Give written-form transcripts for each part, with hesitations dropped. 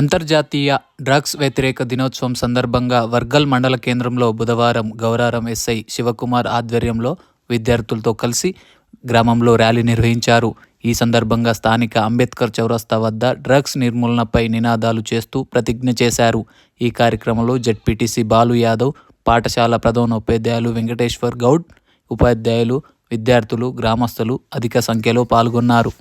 అంతర్జాతీయ డ్రగ్స్ వ్యతిరేక దినోత్సవం సందర్భంగా వర్గల్ మండల కేంద్రంలో బుధవారం గౌరారం ఎస్ఐ శివకుమార్ ఆధ్వర్యంలో విద్యార్థులతో కలిసి గ్రామంలో ర్యాలీ నిర్వహించారు. ఈ సందర్భంగా స్థానిక అంబేద్కర్ చౌరస్తా వద్ద డ్రగ్స్ నిర్మూలనపై నినాదాలు చేస్తూ ప్రతిజ్ఞ చేశారు. ఈ కార్యక్రమంలో జెడ్పీటీసీ బాలు యాదవ్, పాఠశాల ప్రధానోపాధ్యాయులు వెంకటేశ్వర్ గౌడ్, ఉపాధ్యాయులు, విద్యార్థులు, గ్రామస్తులు అధిక సంఖ్యలో పాల్గొన్నారు.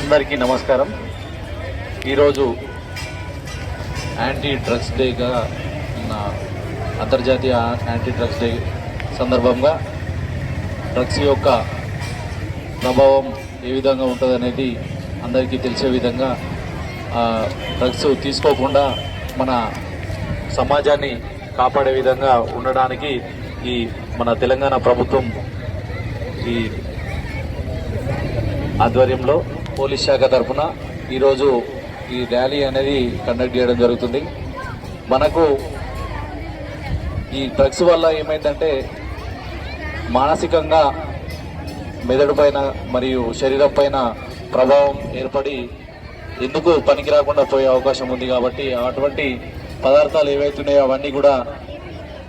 అందరికీ నమస్కారం. ఈరోజు యాంటీ డ్రగ్స్ డేగా అంతర్జాతీయ యాంటీ డ్రగ్స్ డే సందర్భంగా డ్రగ్స్ యొక్క ప్రభావం ఏ విధంగా ఉంటుందనేది అందరికీ తెలిసే విధంగా డ్రగ్స్ తీసుకోకుండా మన సమాజాన్ని కాపాడే విధంగా ఉండడానికి ఈ మన తెలంగాణ ప్రభుత్వం ఈ ఆధ్వర్యంలో పోలీస్ శాఖ తరఫున ఈరోజు ఈ ర్యాలీ అనేది కండక్ట్ చేయడం జరుగుతుంది. మనకు ఈ డ్రగ్స్ వల్ల ఏమైందంటే మానసికంగా మెదడు పైన మరియు శరీరం పైన ప్రభావం ఏర్పడి ఎందుకు పనికి రాకుండా పోయే అవకాశం ఉంది. కాబట్టి అటువంటి పదార్థాలు ఏవైతున్నాయో అవన్నీ కూడా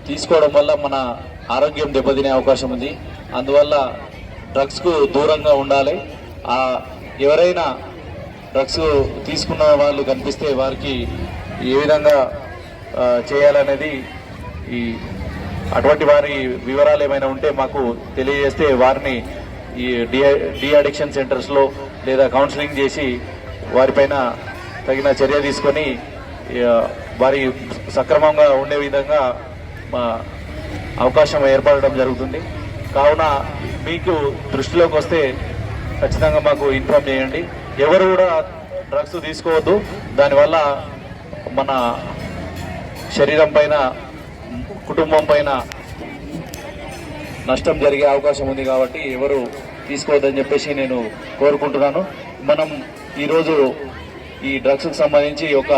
తీసుకోవడం వల్ల మన ఆరోగ్యం దెబ్బతినే అవకాశం ఉంది. అందువల్ల డ్రగ్స్కు దూరంగా ఉండాలి. ఎవరైనా డ్రగ్స్ తీసుకున్న వాళ్ళు కనిపిస్తే వారికి ఏ విధంగా చేయాలనేది అటువంటి వారి వివరాలు ఏమైనా ఉంటే మాకు తెలియజేస్తే వారిని ఈ డి అడిక్షన్ సెంటర్స్లో లేదా కౌన్సిలింగ్ చేసి వారిపైన తగిన చర్య తీసుకొని వారి సక్రమంగా ఉండే విధంగా అవకాశం ఏర్పడడం జరుగుతుంది. కావున మీకు దృష్టిలోకి వస్తే ఖచ్చితంగా మాకు ఇన్ఫార్మ్ చేయండి. ఎవరు కూడా డ్రగ్స్ తీసుకోవద్దు. దానివల్ల మన శరీరం పైన, కుటుంబం పైన నష్టం జరిగే అవకాశం ఉంది. కాబట్టి ఎవరు తీసుకోవద్దని చెప్పేసి నేను కోరుకుంటున్నాను. మనం ఈరోజు ఈ డ్రగ్స్కి సంబంధించి ఒక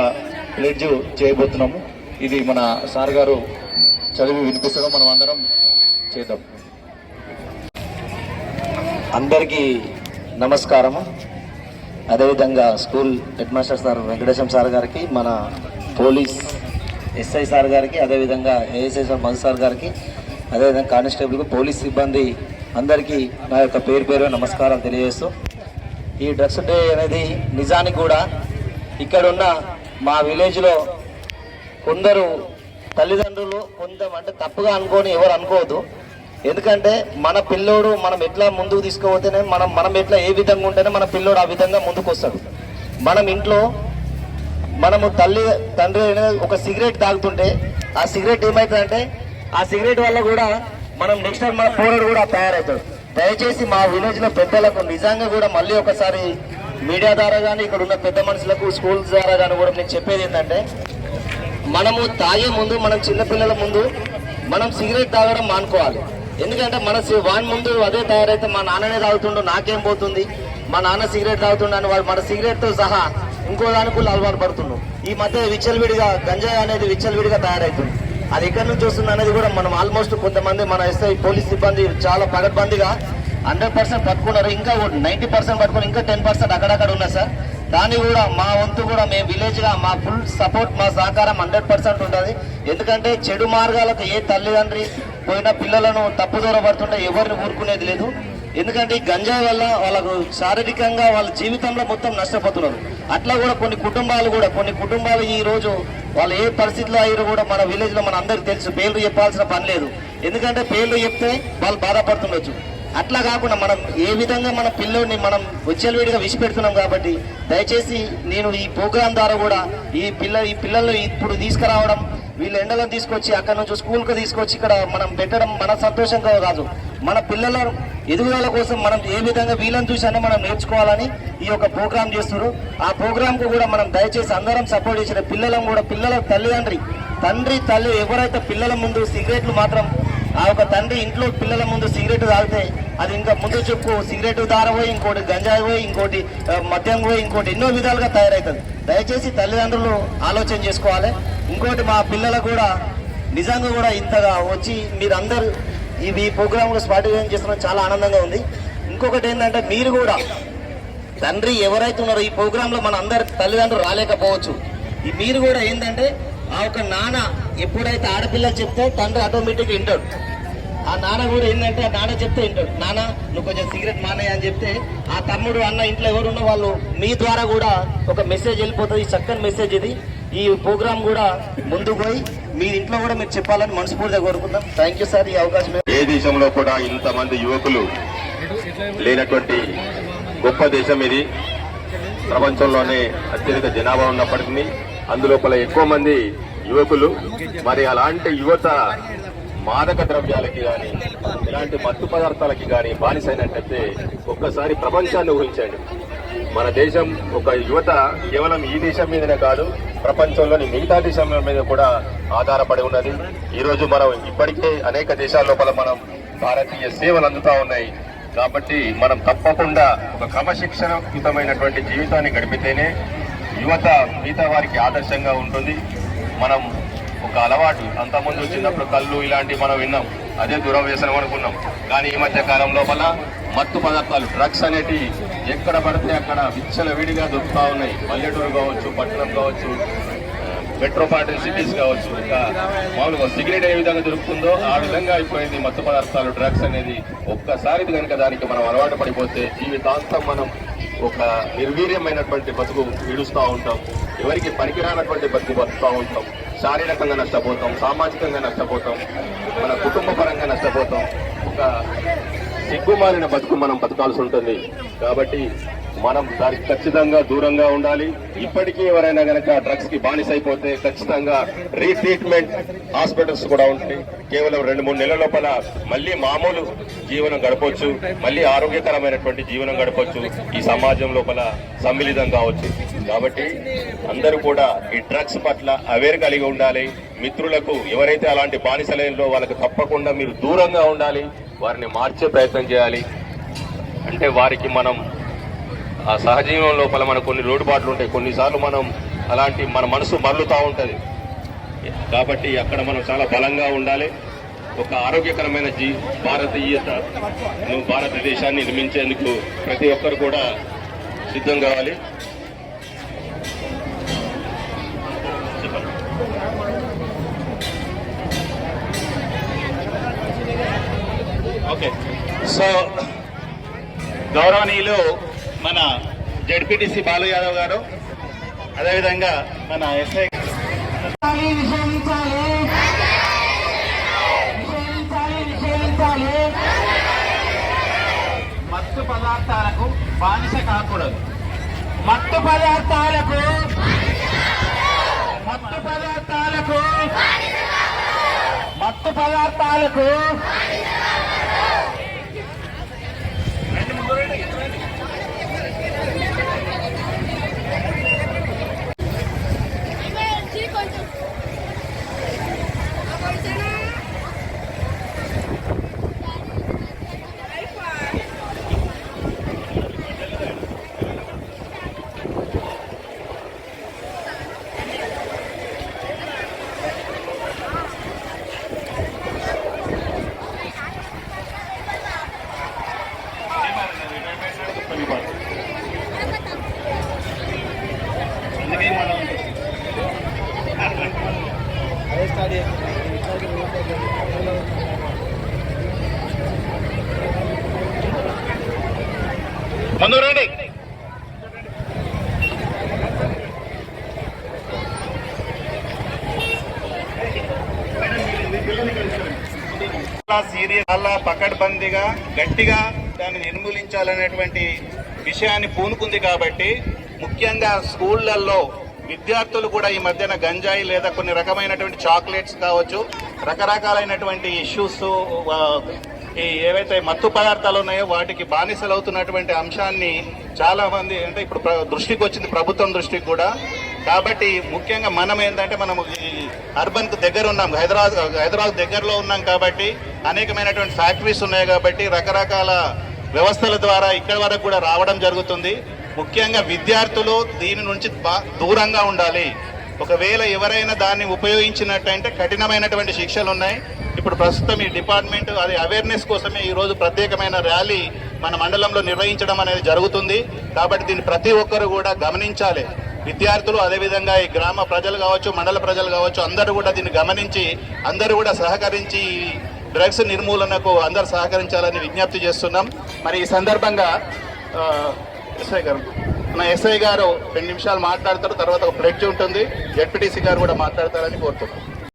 ప్లెడ్జ్ చేయబోతున్నాము. ఇది మన సార్ గారు చదివి వినిపిస్తారో మనం అందరం చేద్దాం. అందరికీ నమస్కారము. అదేవిధంగా school head master sir Venkatesham sir గారికి, మన పోలీస్ ఎస్ఐ సార్ గారికి, అదేవిధంగా ఏఎస్ఐ సార్ మధు సార్ గారికి, అదేవిధంగా కానిస్టేబుల్కి, పోలీస్ సిబ్బంది అందరికీ నా యొక్క పేరు నమస్కారం తెలియజేస్తూ, ఈ డ్రగ్స్ డే అనేది నిజానికి కూడా ఇక్కడున్న మా విలేజ్లో కొందరు తల్లిదండ్రులు అంటే తప్పుగా అనుకోని ఎవరు అనుకోవద్దు. ఎందుకంటే మన పిల్లోడు మనం ఎట్లా ముందుకు తీసుకుపోతేనే మనం ఎట్లా ఏ విధంగా ఉంటేనే మన పిల్లోడు ఆ విధంగా ముందుకు వస్తాడు. మనం ఇంట్లో మనము తండ్రి ఒక సిగరెట్ తాగుతుంటే ఆ సిగరెట్ ఏమవుతుందంటే ఆ సిగరెట్ వల్ల కూడా మనం నెక్స్ట్ మన పోరాడు కూడా తయారవుతాడు. దయచేసి మా విలేజ్లో పెద్దలకు నిజంగా కూడా మళ్ళీ ఒకసారి మీడియా ద్వారా కానీ ఇక్కడ ఉన్న పెద్ద మనుషులకు స్కూల్స్ ద్వారా కానీ కూడా నేను చెప్పేది ఏంటంటే, మనము తాగే ముందు, మనం చిన్నపిల్లల ముందు మనం సిగరెట్ తాగడం మానుకోవాలి. ఎందుకంటే వాడి ముందు అదే తయారైతే మా నాన్ననే తాగుతుండో నాకేం పోతుంది, మా నాన్న సిగరెట్ తాగుతుండని వాడు మన సిగరెట్తో సహా ఇంకో దానికి అలవాటు పడుతున్నాం. ఈ మధ్య విచ్చలవిడిగా గంజాయి అనేది విచ్చలవిడిగా తయారవుతుంది. అది ఎక్కడి నుంచి వస్తుంది అనేది కూడా మనం ఆల్మోస్ట్ కొంతమంది మన ఎస్ఐ పోలీస్ సిబ్బంది చాలా పగడ్బందీగా 100% పట్టుకున్నారు. ఇంకా 90% పట్టుకుని ఇంకా 10% అక్కడక్కడ ఉన్నారు సార్. దాన్ని కూడా మా వంతు కూడా మేము విలేజ్గా మా ఫుల్ సపోర్ట్, మా సహకారం 100% ఉంటుంది. ఎందుకంటే చెడు మార్గాలకు ఏ తల్లిదండ్రి పోయిన పిల్లలను తప్పుదూర పడుతుంటే ఎవరిని ఊరుకునేది లేదు. ఎందుకంటే ఈ గంజాయి వల్ల వాళ్ళకు శారీరకంగా వాళ్ళ జీవితంలో మొత్తం నష్టపోతున్నారు. అట్లా కూడా కొన్ని కుటుంబాలు ఈ రోజు వాళ్ళు ఏ పరిస్థితిలో అయ్యారో కూడా మన విలేజ్లో మన అందరికీ తెలుసు. పేర్లు చెప్పాల్సిన పని లేదు. ఎందుకంటే పేర్లు చెప్తే వాళ్ళు బాధపడుతుండొచ్చు. అట్లా కాకుండా మనం ఏ విధంగా మన పిల్లోడిని మనం విచ్చలవిడిగా విసిపెడుతున్నాం. కాబట్టి దయచేసి నేను ఈ ప్రోగ్రాం ద్వారా కూడా ఈ పిల్లలు ఇప్పుడు తీసుకురావడం వీళ్ళు ఎండలను తీసుకొచ్చి అక్కడ నుంచి స్కూల్కి తీసుకొచ్చి ఇక్కడ మనం పెట్టడం మన సంతోషంగా కాదు, మన పిల్లల ఎదుగుదల కోసం మనం ఏ విధంగా వీళ్ళని చూసినా మనం నేర్చుకోవాలని ఈ యొక్క ప్రోగ్రామ్ చేస్తున్నారు. ఆ ప్రోగ్రామ్కు కూడా మనం దయచేసి అందరం సపోర్ట్ చేసిన పిల్లలను కూడా, పిల్లల తండ్రి తల్లి ఎవరైతే పిల్లల ముందు సిగరెట్లు మాత్రం ఆ ఒక తండ్రి ఇంట్లో పిల్లల ముందు సిగరెట్ తాగితే అది ఇంకా ముందు చెప్పు సిగరెట్ దార పోయి, ఇంకోటి గంజాయి పోయి, ఇంకోటి మద్యం పోయి, ఇంకోటి ఎన్నో విధాలుగా తయారవుతుంది. దయచేసి తల్లిదండ్రులు ఆలోచన చేసుకోవాలి. ఇంకోటి మా పిల్లలకు కూడా నిజంగా కూడా ఇంతగా వచ్చి మీరందరూ ఈ ప్రోగ్రాంలో పార్టిసిపేట్ చేస్తున్న చాలా ఆనందంగా ఉంది. ఇంకొకటి ఏంటంటే మీరు కూడా తండ్రి ఎవరైతే ఉన్నారో ఈ ప్రోగ్రాంలో మన అందరు తల్లిదండ్రులు రాలేకపోవచ్చు. మీరు కూడా ఏంటంటే ఆ ఒక నాన్న ఎప్పుడైతే ఆడపిల్లలు చెప్తే తండ్రి ఆటోమేటిక్గా వింటాడు. ఆ నాన్న కూడా ఏంటంటే ఆ నాన్న చెప్తే వింటాడు. నాన్న నువ్వు కొంచెం సిగరెట్ మానేయ అని చెప్తే ఆ తమ్ముడు అన్న ఇంట్లో ఎవరున్న వాళ్ళు మీ ద్వారా కూడా ఒక మెసేజ్ వెళ్ళిపోతుంది. చక్కని మెసేజ్ ఇది. ఈ ప్రోగ్రామ్ కూడా ముందుకు పోయి మీ ఇంట్లో కూడా మీరు చెప్పాలని మనస్ఫూర్తిగా కోరుకుందాం. థ్యాంక్ యూ సార్ ఈ అవకాశం. ఏ దేశంలో కూడా ఇంతమంది యువకులు లేనటువంటి గొప్ప దేశం ఇది. ప్రపంచంలోనే అత్యధిక జనాభా ఉన్నప్పటికీ అందులోపల ఎక్కువ మంది యువకులు. మరి అలాంటి యువత మాదక ద్రవ్యాలకి కానీ ఇలాంటి మత్తు పదార్థాలకి కానీ బానిసైనట్టయితే ఒక్కసారి ప్రపంచాన్ని ఊహించండి. మన దేశం ఒక యువత కేవలం ఈ దేశం మీదనే కాదు, ప్రపంచంలోని మిగతా దేశాల మీద కూడా ఆధారపడి ఉన్నది. ఈరోజు మనం ఇప్పటికే అనేక దేశాల లోపల మనం భారతీయ సేవలు అందుతా ఉన్నాయి. కాబట్టి మనం తప్పకుండా ఒక క్రమశిక్షణయుతమైనటువంటి జీవితాన్ని గడిపితేనే యువత మిగతా వారికి ఆదర్శంగా ఉంటుంది. మనం ఒక అలవాటు అంతకుముందు చిన్నప్పుడు కళ్ళు ఇలాంటివి మనం విన్నాం, అదే దురవ్యసనం అనుకున్నాం. కానీ ఈ మధ్య కాలం లోపల మత్తు పదార్థాలు డ్రగ్స్ అనేటి ఎక్కడ పడితే అక్కడ విచ్చలవిడిగా దొరుకుతూ ఉన్నాయి. పల్లెటూరు కావచ్చు, పట్టణం కావచ్చు, మెట్రోపాలిటన్ సిటీస్ కావచ్చు. ఇంకా మామూలుగా సిగరెట్ ఏ విధంగా దొరుకుతుందో ఆ విధంగా అయిపోయింది మత్తు పదార్థాలు, డ్రగ్స్ అనేది. ఒక్కసారి కనుక దానికి మనం అలవాటు పడిపోతే జీవితాంతం మనం ఒక నిర్వీర్యమైనటువంటి బతుకు ఈడుస్తూ ఉంటాం. ఎవరికి పనికిరానటువంటి బతుకు బతుకుతూ ఉంటాం. శారీరకంగా నష్టపోతాం, సామాజికంగా నష్టపోతాం, మన కుటుంబ పరంగా నష్టపోతాం. ఒక సిగ్గుమాలిన బతుకు మనం బతకాల్సి ఉంటుంది. కాబట్టి మనం దానికి ఖచ్చితంగా దూరంగా ఉండాలి. ఇప్పటికీ ఎవరైనా గనక డ్రగ్స్ కి బానిసైపోతే ఖచ్చితంగా రీట్రీట్మెంట్ హాస్పిటల్స్ కూడా ఉంటాయి. కేవలం 2-3 నెలల లోపల మళ్ళీ మామూలు జీవనం గడపొచ్చు, మళ్ళీ ఆరోగ్యకరమైనటువంటి జీవనం గడపొచ్చు, ఈ సమాజం లోపల సమ్మిళితం కావచ్చు. కాబట్టి అందరూ కూడా ఈ డ్రగ్స్ పట్ల అవేర్ కలిగి ఉండాలి. మిత్రులకు ఎవరైతే అలాంటి బానిసలేనో వాళ్ళకి తప్పకుండా మీరు దూరంగా ఉండాలి, వారిని మార్చే ప్రయత్నం చేయాలి. అంటే వారికి మనం ఆ సహజీవనం లోపల మనకు కొన్ని లోటుపాట్లు ఉంటాయి. కొన్నిసార్లు మనం అలాంటి మన మనసు మరలుతూ ఉంటుంది. కాబట్టి అక్కడ మనం చాలా బలంగా ఉండాలి. ఒక ఆరోగ్యకరమైన భారతదేశాన్ని నిర్మించేందుకు ప్రతి ఒక్కరు కూడా సిద్ధం కావాలి. ఓకే, సో గౌరవనీయులు మన జడ్పీటీసీ బాలు యాదవ్ గారు, అదేవిధంగా మన ఎస్ఐ మత్తు పదార్థాలకు బానిస కాకూడదు. మత్తు పదార్థాలకు ముందు రండి. సీరియస్ చాలా పకడ్బందీగా గట్టిగా దాన్ని నిర్మూలించాలనేటువంటి విషయాన్ని పూనుకుంది. కాబట్టి ముఖ్యంగా స్కూళ్ళల్లో విద్యార్థులు కూడా ఈ మధ్యన గంజాయి లేదా కొన్ని రకమైనటువంటి చాక్లెట్స్ కావచ్చు, రకరకాలైనటువంటి ఇష్యూస్, ఈ ఏవైతే మత్తు పదార్థాలు ఉన్నాయో వాటికి బానిసలు అవుతున్నటువంటి అంశాన్ని చాలా మంది అంటే ఇప్పుడు దృష్టికి వచ్చింది, ప్రభుత్వం దృష్టికి కూడా. కాబట్టి ముఖ్యంగా మనం ఏంటంటే మనము ఈ అర్బన్ కు దగ్గర ఉన్నాం, హైదరాబాద్ దగ్గరలో ఉన్నాం కాబట్టి అనేకమైనటువంటి ఫ్యాక్టరీస్ ఉన్నాయి కాబట్టి రకరకాల వ్యవస్థల ద్వారా ఇక్కడ వరకు కూడా రావడం జరుగుతుంది. ముఖ్యంగా విద్యార్థులు దీని నుంచి దూరంగా ఉండాలి. ఒకవేళ ఎవరైనా దాన్ని ఉపయోగించినట్టయితే కఠినమైనటువంటి శిక్షలు ఉన్నాయి. ఇప్పుడు ప్రస్తుతం ఈ డిపార్ట్మెంట్ అది అవేర్నెస్ కోసమే ఈరోజు ప్రత్యేకమైన ర్యాలీ మన మండలంలో నిర్వహించడం అనేది జరుగుతుంది. కాబట్టి దీన్ని ప్రతి ఒక్కరు కూడా గమనించాలి. విద్యార్థులు, అదేవిధంగా ఈ గ్రామ ప్రజలు కావచ్చు, మండల ప్రజలు కావచ్చు, అందరూ కూడా దీన్ని గమనించి అందరూ కూడా సహకరించి డ్రగ్స్ నిర్మూలనకు అందరూ సహకరించాలని విజ్ఞప్తి చేస్తున్నాం. మరి ఈ సందర్భంగా ఎస్ఐ గారు, మన ఎస్ఐ గారు 2 నిమిషాలు మాట్లాడతారు, తర్వాత ఒక ప్లెడ్జ్ ఉంటుంది, జెడ్పీటీసీ గారు కూడా మాట్లాడతారని కోరుతున్నాం.